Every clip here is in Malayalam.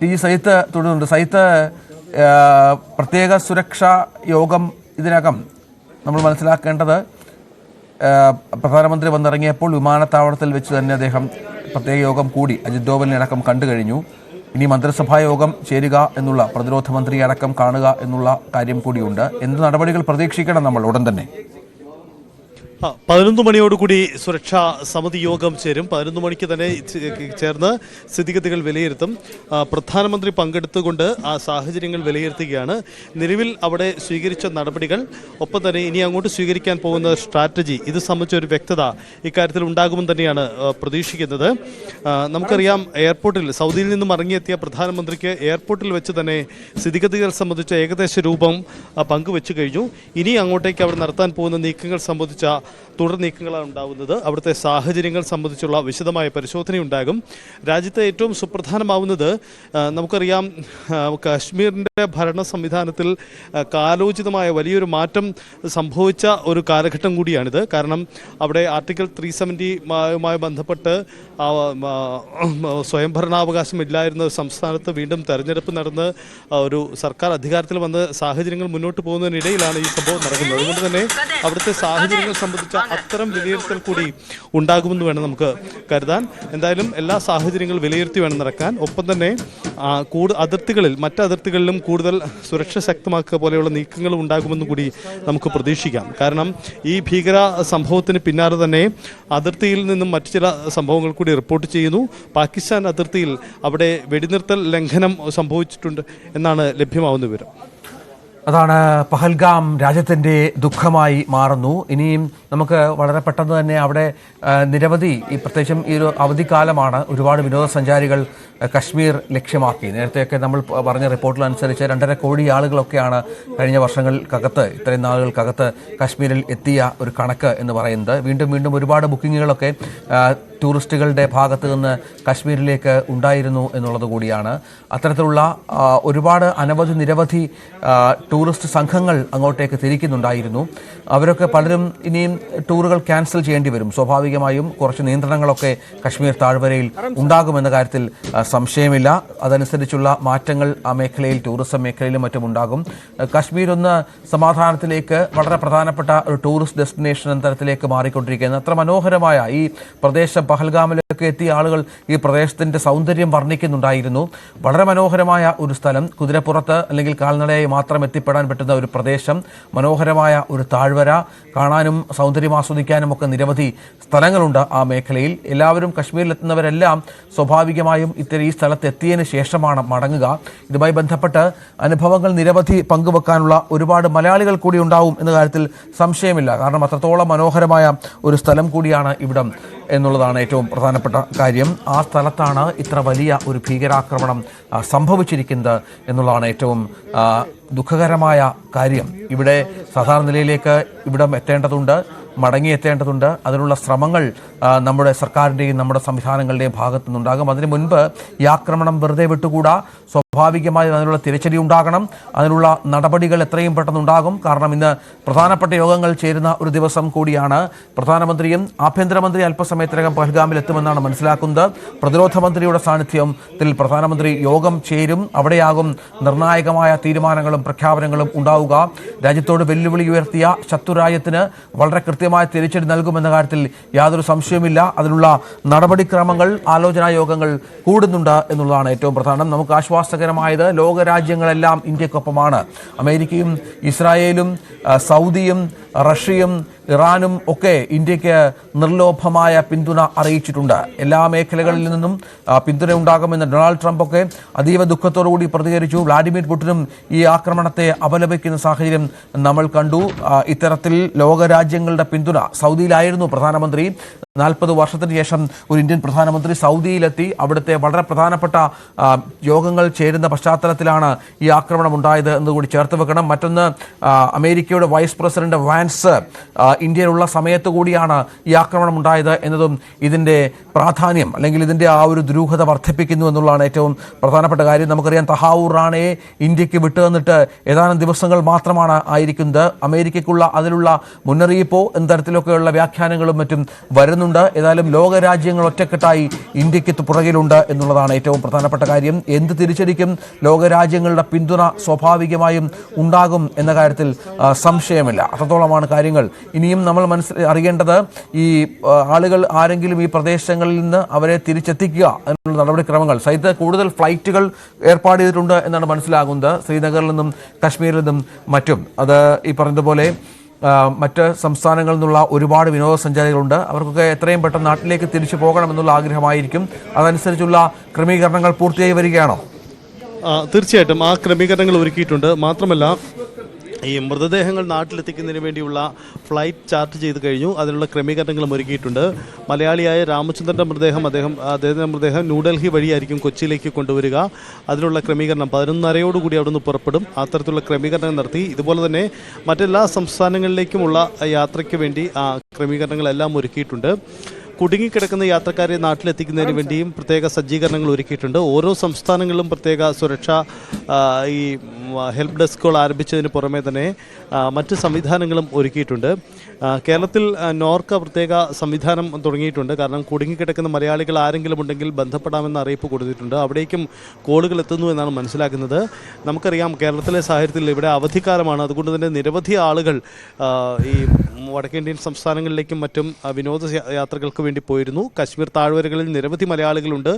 ടി സൈത്ത് തുടരുന്നുണ്ട്. സൈത്ത്, പ്രത്യേക സുരക്ഷാ യോഗം ഇതിനകം നമ്മൾ മനസ്സിലാക്കേണ്ടത് പ്രധാനമന്ത്രി വന്നിറങ്ങിയപ്പോൾ വിമാനത്താവളത്തിൽ വെച്ച് തന്നെ അദ്ദേഹം പ്രത്യേക യോഗം കൂടി അജിത് ഡോവലിനെ അടക്കം കണ്ടു കഴിഞ്ഞു. ഇനി മന്ത്രിസഭാ യോഗം ചേരുക എന്നുള്ള, പ്രതിരോധ മന്ത്രിയെ അടക്കം കാണുക എന്നുള്ള കാര്യം കൂടിയുണ്ട്. എന്ത് നടപടികൾ പ്രതീക്ഷിക്കണം നമ്മൾ ഉടൻ തന്നെ? 11 മണിയോടുകൂടി സുരക്ഷാ സമിതി യോഗം ചേരും. 11 മണിക്ക് തന്നെ ചേർന്ന് സ്ഥിതിഗതികൾ വിലയിരുത്തും. പ്രധാനമന്ത്രി പങ്കെടുത്തുകൊണ്ട് ആ സാഹചര്യങ്ങൾ വിലയിരുത്തുകയാണ്. നിലവിൽ അവിടെ സ്വീകരിച്ച നടപടികൾ, ഒപ്പം തന്നെ ഇനി അങ്ങോട്ട് സ്വീകരിക്കാൻ പോകുന്ന സ്ട്രാറ്റജി, ഇത് സംബന്ധിച്ച ഒരു വ്യക്തത ഇക്കാര്യത്തിൽ ഉണ്ടാകുമെന്ന് തന്നെയാണ് പ്രതീക്ഷിക്കുന്നത്. നമുക്കറിയാം, എയർപോർട്ടിൽ സൗദിയിൽ നിന്നും ഇറങ്ങിയെത്തിയ പ്രധാനമന്ത്രിക്ക് എയർപോർട്ടിൽ വെച്ച് തന്നെ സ്ഥിതിഗതികൾ സംബന്ധിച്ച ഏകദേശ രൂപം പങ്കുവെച്ചു കഴിഞ്ഞു. ഇനി അങ്ങോട്ടേക്ക് അവിടെ നടത്താൻ പോകുന്ന നീക്കങ്ങൾ സംബന്ധിച്ച തുടർ നീക്കങ്ങളാണ് ഉണ്ടാവുന്നത്. അവിടുത്തെ സാഹചര്യങ്ങൾ സംബന്ധിച്ചുള്ള വിശദമായ പരിശോധനയുണ്ടാകും. രാജ്യത്തെ ഏറ്റവും സുപ്രധാനമാവുന്നത്, നമുക്കറിയാം, കാശ്മീരിൻ്റെ ഭരണ സംവിധാനത്തിൽ കാലോചിതമായ വലിയൊരു മാറ്റം സംഭവിച്ച ഒരു കാലഘട്ടം കൂടിയാണിത്. കാരണം അവിടെ ആർട്ടിക്കിൾ 370യുമായി ബന്ധപ്പെട്ട് സ്വയംഭരണാവകാശം ഇല്ലായിരുന്ന സംസ്ഥാനത്ത് വീണ്ടും തെരഞ്ഞെടുപ്പ് നടന്ന് ഒരു സർക്കാർ അധികാരത്തിൽ വന്ന് സാഹചര്യങ്ങൾ മുന്നോട്ട് പോകുന്നതിനിടയിലാണ് ഈ സംഭവം നടക്കുന്നത്. അതുകൊണ്ട് തന്നെ അവിടുത്തെ സാഹചര്യങ്ങൾ സംബന്ധിച്ച അത്തരം വിലയിരുത്തൽ കൂടി ഉണ്ടാകുമെന്ന് വേണം നമുക്ക് കരുതാൻ. എന്തായാലും എല്ലാ സാഹചര്യങ്ങളും വിലയിരുത്തി വേണം നടക്കാൻ. ഒപ്പം തന്നെ മറ്റ് അതിർത്തികളിലും കൂടുതൽ സുരക്ഷ ശക്തമാക്കുക പോലെയുള്ള നീക്കങ്ങളും ഉണ്ടാകുമെന്ന് കൂടി നമുക്ക് പ്രതീക്ഷിക്കാം. കാരണം ഈ ഭീകര സംഭവത്തിന് പിന്നാലെ തന്നെ അതിർത്തിയിൽ നിന്നും മറ്റു ചില സംഭവങ്ങൾ കൂടി റിപ്പോർട്ട് ചെയ്യുന്നു. പാകിസ്ഥാൻ അതിർത്തിയിൽ അവിടെ വെടിനിർത്തൽ ലംഘനം സംഭവിച്ചിട്ടുണ്ട് എന്നാണ് ലഭ്യമാവുന്ന വിവരം. അതാണ് പഹൽഗാം രാജ്യത്തിൻ്റെ ദുഃഖമായി മാറുന്നു. ഇനിയും നമുക്ക് വളരെ പെട്ടെന്ന് തന്നെ അവിടെ നിരവധി, പ്രത്യേകിച്ചും ഈ ഒരു അവധിക്കാലമാണ്, ഒരുപാട് വിനോദസഞ്ചാരികൾ കശ്മീർ ലക്ഷ്യമാക്കി. നേരത്തെയൊക്കെ നമ്മൾ പറഞ്ഞ റിപ്പോർട്ടിലനുസരിച്ച് 2.5 കോടി ആളുകളൊക്കെയാണ് കഴിഞ്ഞ വർഷങ്ങൾക്കകത്ത്, ഇത്രയും നാളുകൾക്കകത്ത് കശ്മീരിൽ എത്തിയ ഒരു കണക്ക് എന്ന് പറയുന്നത്. വീണ്ടും ഒരുപാട് ബുക്കിങ്ങുകളൊക്കെ ടൂറിസ്റ്റുകളുടെ ഭാഗത്ത് നിന്ന് കശ്മീരിലേക്ക് ഉണ്ടായിരുന്നു എന്നുള്ളത് കൂടിയാണ്. അത്തരത്തിലുള്ള ഒരുപാട് നിരവധി ടൂറിസ്റ്റ് സംഘങ്ങൾ അങ്ങോട്ടേക്ക് തിരിക്കുന്നുണ്ടായിരുന്നു. അവരൊക്കെ പലരും ഇനിയും ടൂറുകൾ ക്യാൻസൽ ചെയ്യേണ്ടി വരും. സ്വാഭാവികമായും കുറച്ച് നിയന്ത്രണങ്ങളൊക്കെ കശ്മീർ താഴ്വരയിൽ ഉണ്ടാകുമെന്ന കാര്യത്തിൽ സംശയമില്ല. അതനുസരിച്ചുള്ള മാറ്റങ്ങൾ ആ മേഖലയിൽ, ടൂറിസം മേഖലയിലും മറ്റും ഉണ്ടാകും. കശ്മീർ ഒന്ന് സമാധാനത്തിലേക്ക്, വളരെ പ്രധാനപ്പെട്ട ഒരു ടൂറിസ്റ്റ് ഡെസ്റ്റിനേഷൻ എന്ന തരത്തിലേക്ക് മാറിക്കൊണ്ടിരിക്കുന്നത്. അത്ര മനോഹരമായ ഈ പ്രദേശം, പഹൽഗാമിലൊക്കെ എത്തിയ ആളുകൾ ഈ പ്രദേശത്തിൻ്റെ സൗന്ദര്യം വർണ്ണിക്കുന്നുണ്ടായിരുന്നു. വളരെ മനോഹരമായ ഒരു സ്ഥലം, കുതിരപ്പുറത്ത് അല്ലെങ്കിൽ കാൽനടയായി മാത്രം എത്തിപ്പെടാൻ പറ്റുന്ന ഒരു പ്രദേശം, മനോഹരമായ ഒരു താഴ്വര, കാണാനും സൗന്ദര്യം ആസ്വദിക്കാനും ഒക്കെ നിരവധി സ്ഥലങ്ങളുണ്ട് ആ മേഖലയിൽ. എല്ലാവരും കശ്മീരിലെത്തുന്നവരെല്ലാം സ്വാഭാവികമായും ഈ സ്ഥലത്ത് എത്തിയതിന് ശേഷമാണ് മടങ്ങുക. ഇതുമായി ബന്ധപ്പെട്ട് അനുഭവങ്ങൾ നിരവധി പങ്കുവെക്കാനുള്ള ഒരുപാട് മലയാളികൾ കൂടി ഉണ്ടാവും എന്ന കാര്യത്തിൽ സംശയമില്ല. കാരണം അത്രത്തോളം മനോഹരമായ ഒരു സ്ഥലം കൂടിയാണ് ഇവിടം എന്നുള്ളതാണ് ഏറ്റവും പ്രധാനപ്പെട്ട കാര്യം. ആ സ്ഥലത്താണ് ഇത്ര വലിയ ഒരു ഭീകരാക്രമണം സംഭവിച്ചിരിക്കുന്നത് എന്നുള്ളതാണ് ഏറ്റവും ദുഃഖകരമായ കാര്യം. ഇവിടെ സാധാരണ നിലയിലേക്ക് ഇവിടം എത്തേണ്ടതുണ്ട്, മടങ്ങിയെത്തേണ്ടതുണ്ട്. അതിനുള്ള ശ്രമങ്ങൾ നമ്മുടെ സർക്കാരിൻ്റെയും നമ്മുടെ സംവിധാനങ്ങളുടെയും ഭാഗത്തു നിന്നുണ്ടാകും. അതിനു മുൻപ് ഈ ആക്രമണം വെറുതെ വിട്ടുകൂടാ. സ്വാഭാവികമായും അതിനുള്ള തിരിച്ചടി ഉണ്ടാകണം. അതിനുള്ള നടപടികൾ എത്രയും പെട്ടെന്നുണ്ടാകും. കാരണം ഇന്ന് പ്രധാനപ്പെട്ട യോഗങ്ങൾ ചേരുന്ന ഒരു ദിവസം കൂടിയാണ്. പ്രധാനമന്ത്രിയും ആഭ്യന്തരമന്ത്രി അല്പസമയത്തിനകം പഹൽഗാമിൽ എത്തുമെന്നാണ് മനസ്സിലാക്കുന്നത്. പ്രതിരോധ മന്ത്രിയുടെ സാന്നിധ്യത്തിൽ പ്രധാനമന്ത്രി യോഗം ചേരും. അവിടെയാകും നിർണായകമായ തീരുമാനങ്ങളും പ്രഖ്യാപനങ്ങളും ഉണ്ടാവുക. രാജ്യത്തോട് വെല്ലുവിളി ഉയർത്തിയ ശത്രുരാജ്യത്തിന് വളരെ കൃത്യമായ തിരിച്ചടി നൽകുമെന്ന കാര്യത്തിൽ യാതൊരു സംശയവുമില്ല. അതിനുള്ള നടപടിക്രമങ്ങൾ, ആലോചനാ യോഗങ്ങൾ കൂടുന്നുണ്ട് എന്നുള്ളതാണ് ഏറ്റവും പ്രധാനം. നമുക്ക് ആശ്വാസകരമായത്, ലോകരാജ്യങ്ങളെല്ലാം ഇന്ത്യക്കൊപ്പമാണ്. അമേരിക്കയും ഇസ്രായേലും സൗദിയും റഷ്യയും ഇറാനും ഒക്കെ ഇന്ത്യക്ക് നിർലോഭമായ പിന്തുണ അറിയിച്ചിട്ടുണ്ട്. എല്ലാ മേഖലകളിൽ നിന്നും പിന്തുണ ഉണ്ടാകുമെന്ന് ഡൊണാൾഡ് ട്രംപ് ഒക്കെ അതീവ ദുഃഖത്തോടുകൂടി പ്രതികരിച്ചു. വ്ളാഡിമിർ പുടിനും ഈ ആക്രമണത്തെ അപലപിക്കുന്ന സാഹചര്യം നമ്മൾ കണ്ടു. ഇത്തരത്തിൽ ലോകരാജ്യങ്ങളുടെ പിന്തുണ, സൗദിയിലായിരുന്നു പ്രധാനമന്ത്രി. 40 വർഷത്തിന് ശേഷം ഒരു ഇന്ത്യൻ പ്രധാനമന്ത്രി സൗദിയിലെത്തി. അവിടുത്തെ വളരെ പ്രധാനപ്പെട്ട യോഗങ്ങൾ ചേരുന്ന പശ്ചാത്തലത്തിലാണ് ഈ ആക്രമണം ഉണ്ടായത് എന്നുകൂടി ചേർത്ത് വെക്കണം. മറ്റൊന്ന്, അമേരിക്കയുടെ വൈസ് പ്രസിഡന്റ് വാൻസ് ഇന്ത്യയിലുള്ള സമയത്ത് കൂടിയാണ് ഈ ആക്രമണം ഉണ്ടായത് എന്നതും ഇതിൻ്റെ പ്രാധാന്യം അല്ലെങ്കിൽ ഇതിൻ്റെ ആ ഒരു ദുരൂഹത വർദ്ധിപ്പിക്കുന്നു എന്നുള്ളതാണ് ഏറ്റവും പ്രധാനപ്പെട്ട കാര്യം. നമുക്കറിയാം തഹാവൂർ റാണയെ ഇന്ത്യക്ക് വിട്ടുതന്നിട്ട് ഏതാനും ദിവസങ്ങൾ മാത്രമാണ് ആയിരിക്കുന്നത്. അമേരിക്കയ്ക്കുള്ള അതിലുള്ള മുന്നറിയിപ്പോ എന്ന തരത്തിലൊക്കെയുള്ള വ്യാഖ്യാനങ്ങളും മറ്റും വരുന്നുണ്ട്. ഏതായാലും ലോകരാജ്യങ്ങൾ ഒറ്റക്കെട്ടായി ഇന്ത്യക്ക് പുറകിലുണ്ട് എന്നുള്ളതാണ് ഏറ്റവും പ്രധാനപ്പെട്ട കാര്യം. എന്ത് തിരിച്ചടിക്കും ലോകരാജ്യങ്ങളുടെ പിന്തുണ സ്വാഭാവികമായും ഉണ്ടാകും എന്ന കാര്യത്തിൽ സംശയമില്ല. അത്രത്തോളമാണ് കാര്യങ്ങൾ. ഇനിയും നമ്മൾ അറിയേണ്ടത് ഈ ആളുകൾ ആരെങ്കിലും ഈ പ്രദേശങ്ങളിൽ നിന്ന് അവരെ തിരിച്ചെത്തിക്കുക എന്നുള്ള നടപടിക്രമങ്ങൾ. സൈത്ത് കൂടുതൽ ഫ്ലൈറ്റുകൾ ഏർപ്പാട് ചെയ്തിട്ടുണ്ട് എന്നാണ് മനസ്സിലാകുന്നത്, ശ്രീനഗറിൽ നിന്നും കശ്മീരിൽ നിന്നും മറ്റും. അത് ഈ പറഞ്ഞതുപോലെ മറ്റ് സംസ്ഥാനങ്ങളിൽ നിന്നുള്ള ഒരുപാട് വിനോദസഞ്ചാരികളുണ്ട്. അവർക്കൊക്കെ എത്രയും പെട്ടെന്ന് നാട്ടിലേക്ക് തിരിച്ചു പോകണമെന്നുള്ള ആഗ്രഹമായിരിക്കും. അതനുസരിച്ചുള്ള ക്രമീകരണങ്ങൾ പൂർത്തിയായി വരികയാണോ? തീർച്ചയായിട്ടും ആ ക്രമീകരണങ്ങൾ ഒരുക്കിയിട്ടുണ്ട്. മാത്രമല്ല ഈ മൃതദേഹങ്ങൾ നാട്ടിലെത്തിക്കുന്നതിന് വേണ്ടിയുള്ള ഫ്ലൈറ്റ് ചാർട്ട് ചെയ്ത് കഴിഞ്ഞു. അതിനുള്ള ക്രമീകരണങ്ങളും ഒരുക്കിയിട്ടുണ്ട്. മലയാളിയായ രാമചന്ദ്രൻ്റെ അദ്ദേഹത്തിൻ്റെ മൃതദേഹം ന്യൂഡൽഹി വഴിയായിരിക്കും കൊച്ചിയിലേക്ക് കൊണ്ടുവരിക. അതിനുള്ള ക്രമീകരണം 11:30 അവിടുന്ന് പുറപ്പെടും. അത്തരത്തിലുള്ള ക്രമീകരണം നടത്തി. ഇതുപോലെ തന്നെ മറ്റെല്ലാ സംസ്ഥാനങ്ങളിലേക്കുമുള്ള യാത്രയ്ക്ക് വേണ്ടി ആ ക്രമീകരണങ്ങളെല്ലാം ഒരുക്കിയിട്ടുണ്ട്. കുടുങ്ങിക്കിടക്കുന്ന യാത്രക്കാരെ നാട്ടിലെത്തിക്കുന്നതിന് വേണ്ടിയും പ്രത്യേക സജ്ജീകരണങ്ങൾ ഒരുക്കിയിട്ടുണ്ട്. ഓരോ സംസ്ഥാനങ്ങളിലും പ്രത്യേക സുരക്ഷ ഈ ഹെൽപ്പ് ഡെസ്കുകൾ ആരംഭിച്ചതിന് പുറമെ തന്നെ മറ്റ് സംവിധാനങ്ങളും ഒരുക്കിയിട്ടുണ്ട്. കേരളത്തിൽ നോർക്ക പ്രത്യേക സംവിധാനം തുടങ്ങിയിട്ടുണ്ട്. കാരണം കുടുങ്ങിക്കിടക്കുന്ന മലയാളികൾ ആരെങ്കിലും ഉണ്ടെങ്കിൽ ബന്ധപ്പെടാമെന്ന അറിയിപ്പ് കൊടുത്തിട്ടുണ്ട്. അവിടേക്കും കോളുകൾ എത്തുന്നു എന്നാണ് മനസ്സിലാക്കുന്നത്. നമുക്കറിയാം കേരളത്തിലെ സാഹചര്യത്തിൽ ഇവിടെ അവധിക്കാലമാണ്. അതുകൊണ്ട് തന്നെ നിരവധി ആളുകൾ ഈ വടക്കേന്ത്യൻ സംസ്ഥാനങ്ങളിലേക്കും മറ്റും വിനോദ യാത്രകൾക്ക് വേണ്ടി പോയിരുന്നു. കശ്മീർ താഴ്വരകളിൽ നിരവധി മലയാളികളുണ്ട്.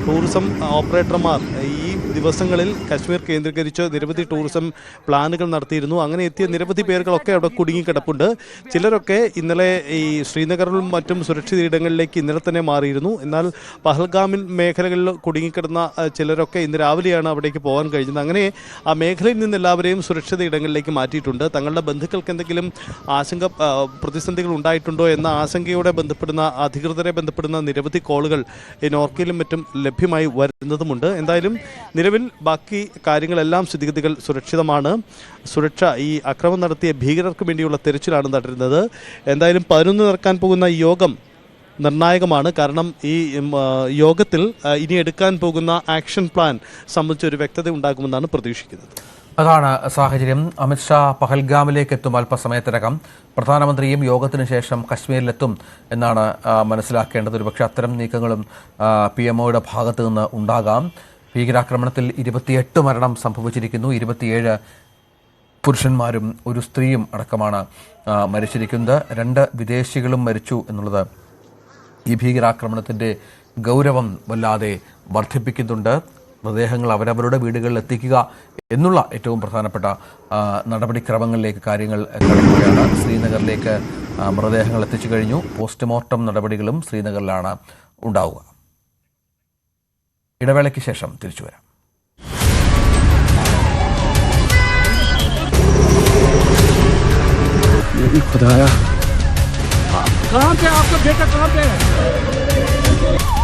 ടൂറിസം ഓപ്പറേറ്റർമാർ ഈ ദിവസങ്ങളിൽ കശ്മീർ കേന്ദ്രീകരിച്ച് നിരവധി ടൂറിസം പ്ലാനുകൾ നടത്തിയിരുന്നു. അങ്ങനെ എത്തിയ നിരവധി പേരുകളൊക്കെ അവിടെ കുടുങ്ങിക്കിടപ്പുണ്ട്. ചിലരൊക്കെ ഇന്നലെ ഈ ശ്രീനഗറിലും മറ്റും സുരക്ഷിത ഇടങ്ങളിലേക്ക് ഇന്നലെ തന്നെ മാറിയിരുന്നു. എന്നാൽ പഹൽഗാമിൽ മേഖലകളിൽ കുടുങ്ങിക്കിടന്ന ചിലരൊക്കെ ഇന്ന് രാവിലെയാണ് അവിടേക്ക് പോകാൻ കഴിഞ്ഞത്. അങ്ങനെ ആ മേഖലയിൽ നിന്ന് എല്ലാവരെയും സുരക്ഷിത ഇടങ്ങളിലേക്ക് മാറ്റിയിട്ടുണ്ട്. തങ്ങളുടെ ബന്ധുക്കൾക്ക് എന്തെങ്കിലും പ്രതിസന്ധികൾ ഉണ്ടായിട്ടുണ്ടോ എന്ന ആശങ്കയോടെ അധികൃതരെ ബന്ധപ്പെടുന്ന നിരവധി കോളുകൾ ഈ നോർക്കയിലും മറ്റും ലഭ്യമായി വരുന്നതുമുണ്ട്. എന്തായാലും നിലവിൽ ബാക്കി കാര്യങ്ങളെല്ലാം സ്ഥിതിഗതികൾ സുരക്ഷിതമാണ്. സുരക്ഷ ഈ അക്രമം നടത്തിയ ഭീകരർക്ക് വേണ്ടിയുള്ള തെരച്ചിലാണ് നടത്തുന്നത്. എന്തായാലും 11 നടക്കാൻ പോകുന്ന ഈ യോഗം നിർണായകമാണ്. കാരണം ഈ യോഗത്തിൽ ഇനി എടുക്കാൻ പോകുന്ന ആക്ഷൻ പ്ലാൻ സംബന്ധിച്ചൊരു വ്യക്തത ഉണ്ടാകുമെന്നാണ് പ്രതീക്ഷിക്കുന്നത്. അതാണ് സാഹചര്യം. അമിത്ഷാ പഹൽഗാമിലേക്ക് എത്തും അല്പസമയത്തിനകം. പ്രധാനമന്ത്രിയും യോഗത്തിന് ശേഷം കശ്മീരിലെത്തും എന്നാണ് മനസ്സിലാക്കേണ്ടത്. ഒരുപക്ഷെ അത്തരം നീക്കങ്ങളും PMOയുടെ ഭാഗത്തു നിന്ന് ഉണ്ടാകാം. ഭീകരാക്രമണത്തിൽ 28 മരണം സംഭവിച്ചിരിക്കുന്നു. 27 പുരുഷന്മാരും ഒരു സ്ത്രീയും അടക്കമാണ് മരിച്ചിരിക്കുന്നത്. 2 വിദേശികളും മരിച്ചു എന്നുള്ളത് ഈ ഭീകരാക്രമണത്തിൻ്റെ ഗൗരവം വല്ലാതെ വർദ്ധിപ്പിക്കുന്നുണ്ട്. മൃതദേഹങ്ങൾ അവരവരുടെ വീടുകളിൽ എത്തിക്കുക എന്നുള്ള ഏറ്റവും പ്രധാനപ്പെട്ട നടപടിക്രമങ്ങളിലേക്ക് കാര്യങ്ങൾ കടക്കുകയാണ്. ശ്രീനഗറിലേക്ക് മൃതദേഹങ്ങൾ എത്തിച്ചു കഴിഞ്ഞു. പോസ്റ്റ്മോർട്ടം നടപടികളും ശ്രീനഗറിലാണ് ഉണ്ടാവുക. ഇടവേളയ്ക്ക് ശേഷം തിരിച്ചു വരാം. खुदाया कहाँ पे आपका बेटा कहाँ पे है?